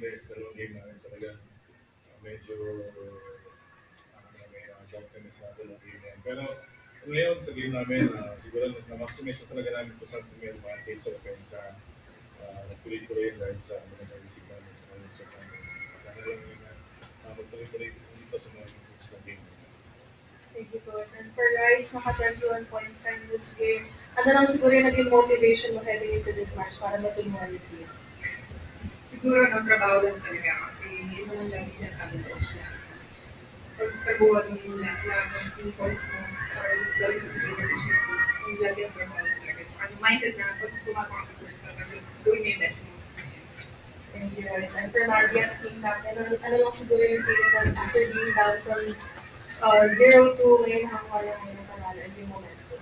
Yes, dalawang game namin talaga. Medyo may job kami sa dalawang game na yan. Pero ngayon sa game namin, siguro na-maximize na talaga namin kung saan may advantage sa offense. Nagtuloy-tuloy dahil sa mga nag-isip namin sa mga shot namin. Sana lang yun na magtuloy-tuloy dito sa mga sa game. Thank you, Coach. And for Rice, naka-21 points time this game. Ano lang siguro yung naging motivation mo heading into this match para matulungan yung team? Siguro trabaho lang talaga kasi yun naman lagi sinasabi ko siya. Pagkabuhat mo yung lahat ng team points mo, or lagi ko sa leadership mo, yung lagi ang trabaho talaga. Tsaka yung mindset na pag tumatawa sa court, talaga gawin mo yung best mo. Thank you, Rice. And for Maria's team natin, ano lang siguro yung feeling na after being down from 0-2, ngayon hanggang ngayon ang panalo and yung momentum?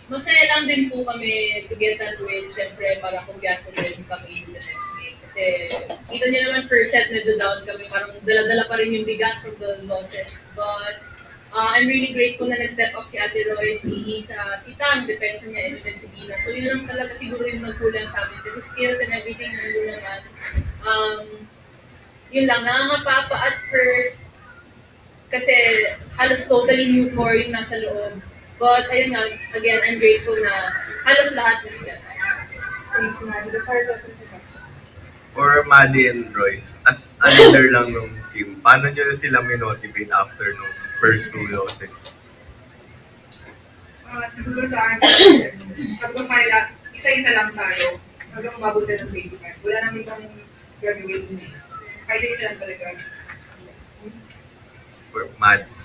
Masaya lang din po kami to get that win, syempre para kumpiyansa din kami in the next game. Kasi kita niyo naman first set medyo down kami, parang dala-dala pa rin yung bigat from the losses. But I'm really grateful na nag-step up si Ate Roy, si Isa, si Tam, depensa niya, and even si Dina. So yun lang talaga siguro yung nagkulang sa amin. Kasi skills and everything nandun naman. Yun lang, nangangapa pa at first kasi halos totally new core yung nasa loob. But ayun nga, again, I'm grateful na halos lahat na sila. Thank you, Maddie. The floor is open for questions. For Maddie and Royce, as a leader lang ng team, paano nyo sila minotivate after nung first two losses? Siguro sa akin, sabi ko sa kanila, isa-isa lang tayo hanggang mabuti ng 25. Wala namin itong gagawin din eh. Kaya isa-isa lang talaga. For Maddie?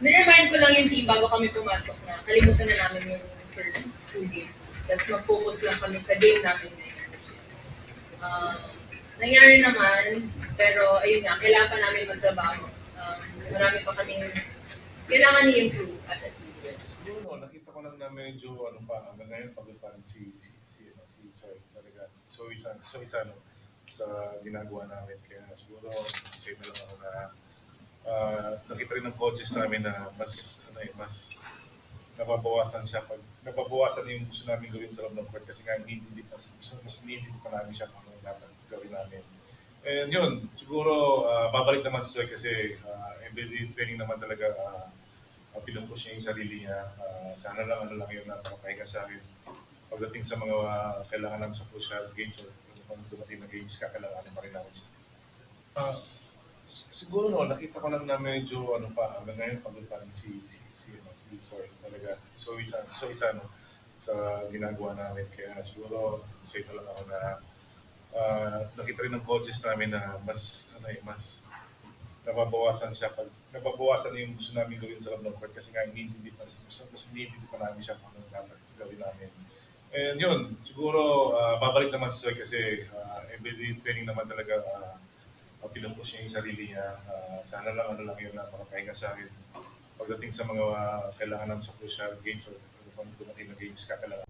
Niremind ko lang yung team bago kami pumasok na kalimutan na namin yung first two games. Tapos mag-focus lang kami sa game namin ngayon, which is nangyari naman, pero ayun nga, kailangan pa namin magtrabaho. Marami pa kaming kailangan i-improve as a team. Siguro, nakita ko lang na medyo hanggang ngayon pagod pa rin si Soy talaga. So isa sa ginagawa namin. Kaya siguro, same na lang ako na nakita rin ng coaches namin na mas nababawasan siya pag nababawasan yung gusto namin gawin sa loob ng court kasi nga mas need pa namin siya kung ano dapat gawin namin. And yun, siguro babalik naman si Soy kasi every training naman talaga pinupush niya yung sarili niya. Sana lang yun na makapahinga sa akin. Pagdating sa mga kailangan namin sa crucial games or kung dumating na games, kakailanganin pa rin namin siya. Siguro nakita ko lang na medyo hanggang ngayon pagod pa rin si Soy talaga. So isa sa ginagawa namin. Kaya siguro safe na lang ako na nakita rin ng coaches namin na mas nababawasan siya pag nababawasan yung gusto namin gawin sa loob ng court kasi nga mas need pa namin siya kung ano dapat gawin namin. And yun, siguro babalik naman si Soy kasi every training naman talaga pinupush niya yung sarili niya. Sana lang yun na makapahinga sa akin. Pagdating sa mga kailangan namin sa crucial games or kung dumating na games, kakailangan.